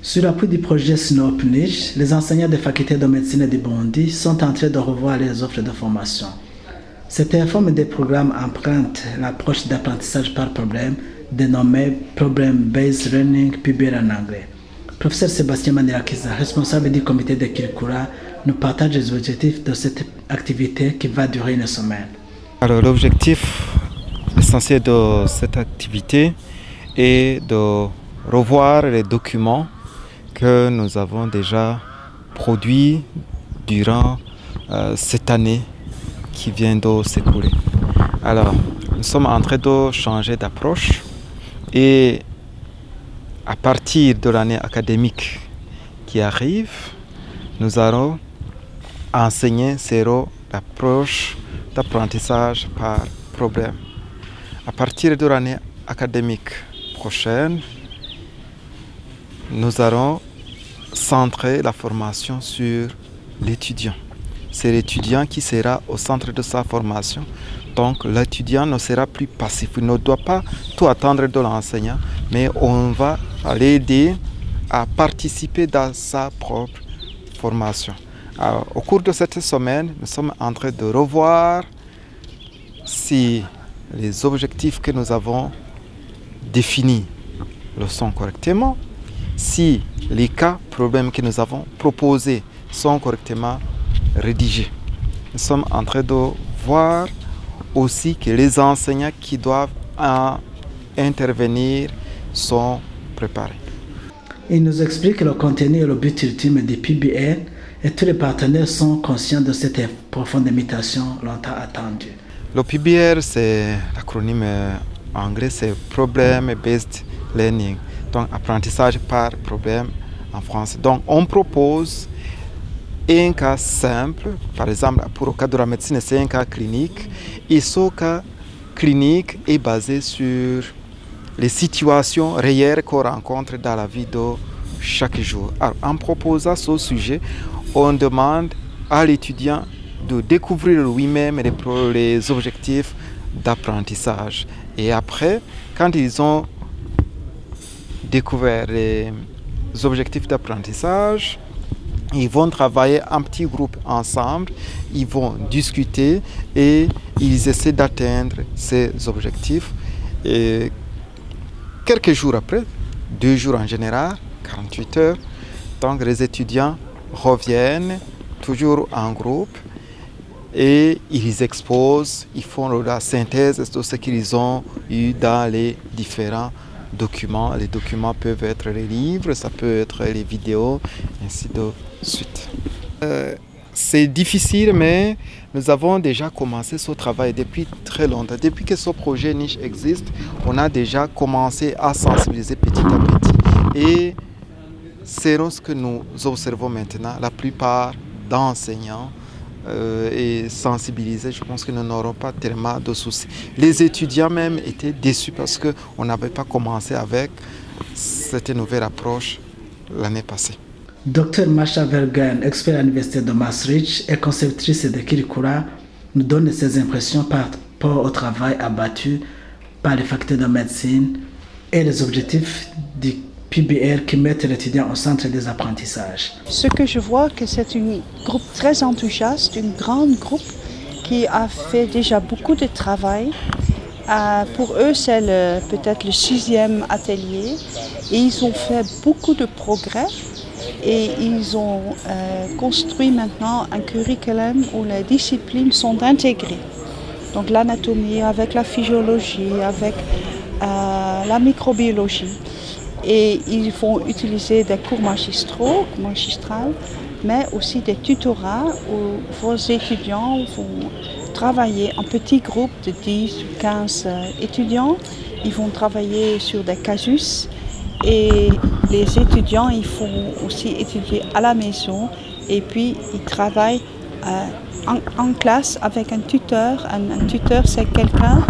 Sur l'appui du projet SNOP-NICH, les enseignants des facultés de médecine et de Bondy sont en train de revoir les offres de formation. Cette réforme des programmes emprunte l'approche d'apprentissage par problème, dénommée Problem-Based Learning, PBL en anglais. Professeur Sébastien Manirakiza, responsable du comité de Kirikura, nous partage les objectifs de cette activité qui va durer une semaine. Alors l'objectif essentiel de cette activité est de revoir les documents que nous avons déjà produits durant cette année qui vient de s'écouler. Alors, nous sommes en train de changer d'approche et à partir de l'année académique qui arrive, nous allons enseigner l'approche d'apprentissage par problème. À partir de l'année académique prochaine, nous allons centrer la formation sur l'étudiant. C'est l'étudiant qui sera au centre de sa formation. Donc l'étudiant ne sera plus passif. Il ne doit pas tout attendre de l'enseignant, mais on va l'aider à participer dans sa propre formation. Alors, au cours de cette semaine, nous sommes en train de revoir si les objectifs que nous avons définis le sont correctement, si les cas, problèmes que nous avons proposés sont correctement rédigés. Nous sommes en train de voir aussi que les enseignants qui doivent intervenir sont préparés. Il nous explique le contenu et le but ultime du PBL et tous les partenaires sont conscients de cette profonde mutation longtemps attendue. Le PBL, c'est l'acronyme anglais, c'est Problem Based Learning, donc apprentissage par problème en français. Donc on propose un cas simple, par exemple pour le cas de la médecine, c'est un cas clinique, et ce cas clinique est basé sur les situations réelles qu'on rencontre dans la vie de chaque jour. Alors, en proposant ce sujet, on demande à l'étudiant de découvrir lui-même les objectifs d'apprentissage. Et après, quand ils ont découvert les objectifs d'apprentissage, ils vont travailler en petits groupes ensemble, ils vont discuter et ils essaient d'atteindre ces objectifs. Et quelques jours après, 2 jours en général, 48 heures, donc les étudiants reviennent toujours en groupe et ils exposent, ils font la synthèse de ce qu'ils ont eu dans les différents documents. Les documents peuvent être les livres, ça peut être les vidéos, ainsi de suite. C'est difficile, mais nous avons déjà commencé ce travail depuis très longtemps. Depuis que ce projet Niche existe, on a déjà commencé à sensibiliser petit à petit. Et c'est ce que nous observons maintenant. La plupart d'enseignants et sensibilisés, je pense que nous n'aurons pas tellement de soucis. Les étudiants même étaient déçus parce qu'on n'avait pas commencé avec cette nouvelle approche l'année passée. Dr Masha Vergan, expert à l'Université de Maastricht et conceptrice de Kirikura, nous donne ses impressions par rapport au travail abattu par les facultés de médecine et les objectifs du PBL qui mettent l'étudiant au centre des apprentissages. Ce que je vois, que c'est un groupe très enthousiaste, un grand groupe qui a fait déjà beaucoup de travail. Pour eux, c'est peut-être le 6e atelier et ils ont fait beaucoup de progrès. Et ils ont construit maintenant un curriculum où les disciplines sont intégrées. Donc l'anatomie avec la physiologie, avec la microbiologie. Et ils vont utiliser des cours magistrales, mais aussi des tutorats où vos étudiants vont travailler en petits groupes de 10 ou 15 étudiants. Ils vont travailler sur des casus. Et les étudiants, ils font aussi étudier à la maison et puis ils travaillent en classe avec un tuteur. Un tuteur, c'est quelqu'un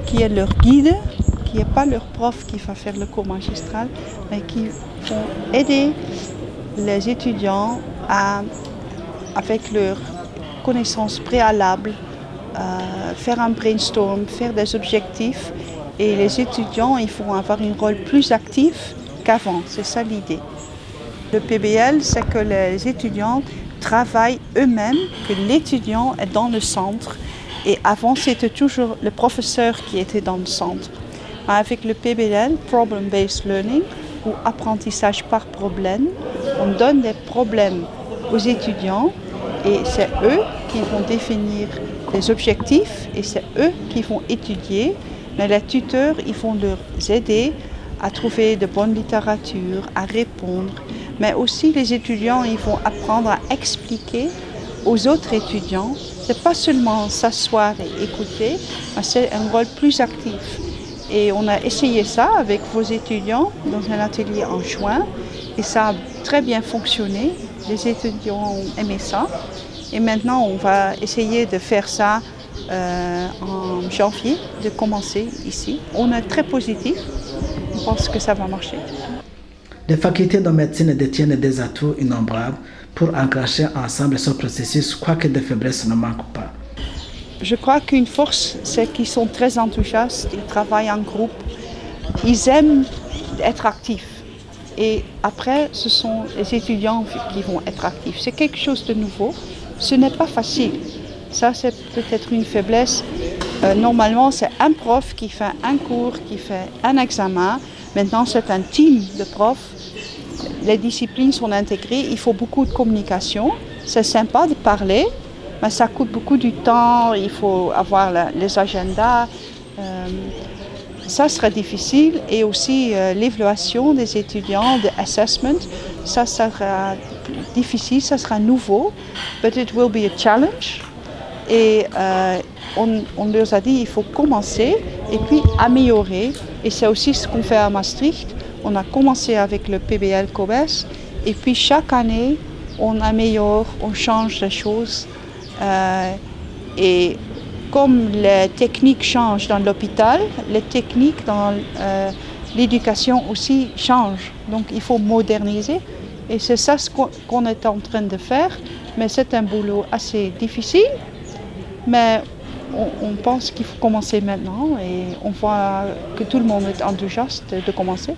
qui est leur guide, qui n'est pas leur prof qui va faire le cours magistral, mais qui vont aider les étudiants avec leurs connaissances préalables, faire un brainstorm, faire des objectifs. Et les étudiants, ils vont avoir un rôle plus actif qu'avant, c'est ça l'idée. Le PBL, c'est que les étudiants travaillent eux-mêmes, que l'étudiant est dans le centre. Et avant, c'était toujours le professeur qui était dans le centre. Avec le PBL, Problem Based Learning, ou apprentissage par problème, on donne des problèmes aux étudiants et c'est eux qui vont définir les objectifs et c'est eux qui vont étudier. Mais les tuteurs, ils vont leur aider à trouver de bonne littérature, à répondre. Mais aussi les étudiants, ils vont apprendre à expliquer aux autres étudiants. C'est pas seulement s'asseoir et écouter, mais c'est un rôle plus actif. Et on a essayé ça avec vos étudiants dans un atelier en juin et ça a très bien fonctionné. Les étudiants ont aimé ça et maintenant on va essayer de faire ça en janvier, de commencer ici. On est très positif, on pense que ça va marcher. Les facultés de médecine détiennent des atouts innombrables pour enclencher ensemble ce processus, quoique des faiblesses ne manquent pas. Je crois qu'une force, c'est qu'ils sont très enthousiastes, ils travaillent en groupe, ils aiment être actifs. Et après, ce sont les étudiants qui vont être actifs. C'est quelque chose de nouveau. Ce n'est pas facile. Ça, c'est peut-être une faiblesse. Normalement, c'est un prof qui fait un cours, qui fait un examen. Maintenant, c'est un team de profs. Les disciplines sont intégrées. Il faut beaucoup de communication. C'est sympa de parler. Mais ça coûte beaucoup de temps, il faut avoir les agendas. Ça serait difficile. Et aussi l'évaluation des étudiants, de assessment, ça sera difficile, ça sera nouveau. But it will be a challenge. Et on leur a dit il faut commencer et puis améliorer. Et c'est aussi ce qu'on fait à Maastricht. On a commencé avec le PBL COBES et puis chaque année, on améliore, on change les choses. Et comme les techniques changent dans l'hôpital, les techniques dans l'éducation aussi changent. Donc il faut moderniser et c'est ça ce qu'on est en train de faire. Mais c'est un boulot assez difficile, mais on pense qu'il faut commencer maintenant et on voit que tout le monde est enthousiaste de commencer.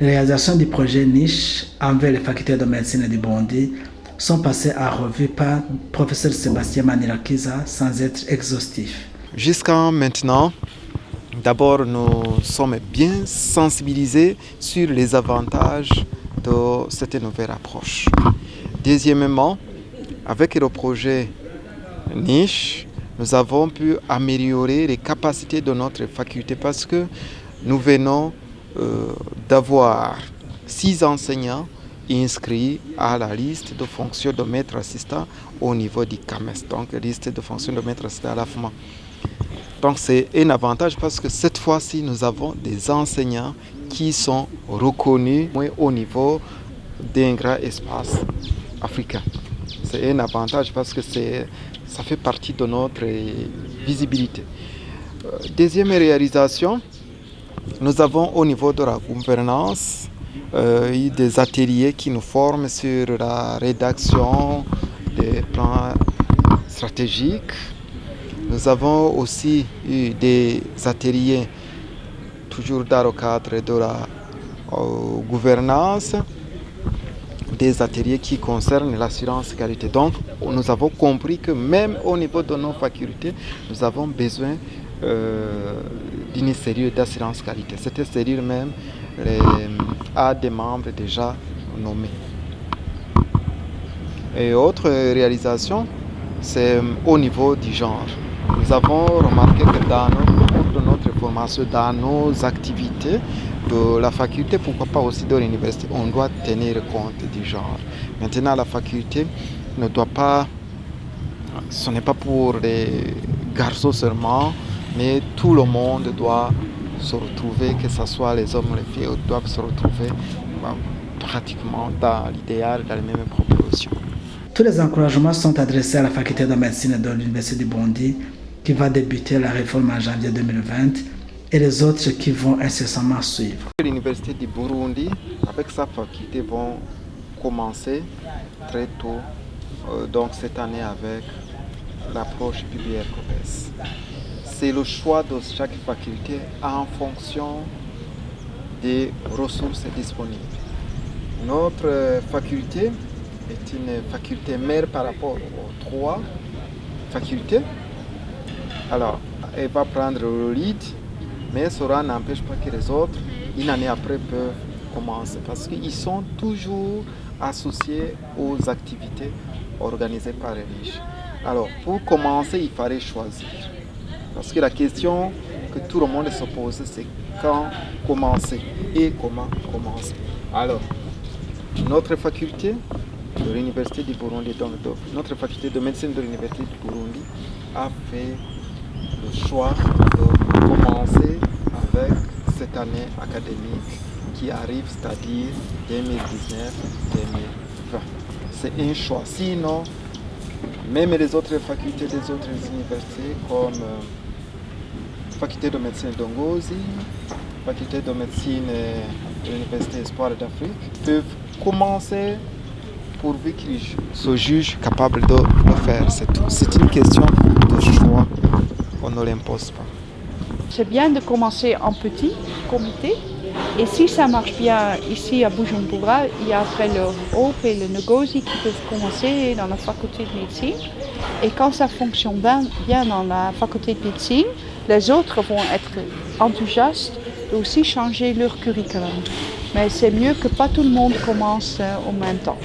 Les réalisations du projet Niche envers les facultés de médecine du Burundi sont passées en revue par le professeur Sébastien Manirakiza sans être exhaustif. Jusqu'à maintenant, d'abord nous sommes bien sensibilisés sur les avantages de cette nouvelle approche. Deuxièmement, avec le projet Niche, nous avons pu améliorer les capacités de notre faculté parce que nous venons d'avoir 6 enseignants inscrits à la liste de fonctions de maître assistant au niveau du CAMES, donc liste de fonctions de maître assistant à l'AFMA. Donc c'est un avantage parce que cette fois-ci, nous avons des enseignants qui sont reconnus au niveau d'un grand espace africain. C'est un avantage parce que ça fait partie de notre visibilité. Deuxième réalisation, nous avons au niveau de la gouvernance eu des ateliers qui nous forment sur la rédaction des plans stratégiques. Nous avons aussi eu des ateliers, toujours dans le cadre de la gouvernance, des ateliers qui concernent l'assurance qualité. Donc, nous avons compris que même au niveau de nos facultés, nous avons besoin d'une cellule d'assurance qualité. Cette cellule même a des membres déjà nommés. Et autre réalisation, c'est au niveau du genre. Nous avons remarqué que dans notre formation, dans nos activités de la faculté, pourquoi pas aussi de l'université, on doit tenir compte du genre. Maintenant, la faculté ne doit pas, ce n'est pas pour les garçons seulement, mais tout le monde doit se retrouver, que ce soit les hommes ou les filles, doivent se retrouver pratiquement dans l'idéal, dans les mêmes proportions. Tous les encouragements sont adressés à la faculté de médecine de l'Université du Burundi qui va débuter la réforme en janvier 2020 et les autres qui vont incessamment suivre. L'Université du Burundi, avec sa faculté, vont commencer très tôt, donc cette année avec l'approche PBL-COBES. C'est le choix de chaque faculté en fonction des ressources disponibles. Notre faculté est une faculté mère par rapport aux 3 facultés. Alors, elle va prendre le lead, mais cela n'empêche pas que les autres, une année après, peuvent commencer parce qu'ils sont toujours associés aux activités organisées par les riches. Alors, pour commencer, il fallait choisir. Parce que la question que tout le monde se pose, c'est quand commencer et comment commencer. Alors, notre faculté de l'Université du Burundi, donc notre faculté de médecine de l'Université du Burundi, a fait le choix de commencer avec cette année académique qui arrive, c'est-à-dire 2019-2020. C'est un choix. Sinon, même les autres facultés des autres universités, comme faculté de médecine d'Ongozi, faculté de médecine de l'Université Espoir d'Afrique, peuvent commencer pourvu qu'ils se jugent capables de le faire. C'est tout. C'est une question de choix. On ne l'impose pas. C'est bien de commencer en petit comité. Et si ça marche bien ici à Bujumbura, il y a après le Hope et le Ngozi qui peuvent commencer dans la faculté de médecine. Et quand ça fonctionne bien dans la faculté de médecine, les autres vont être enthousiastes de aussi changer leur curriculum. Mais c'est mieux que pas tout le monde commence au même temps.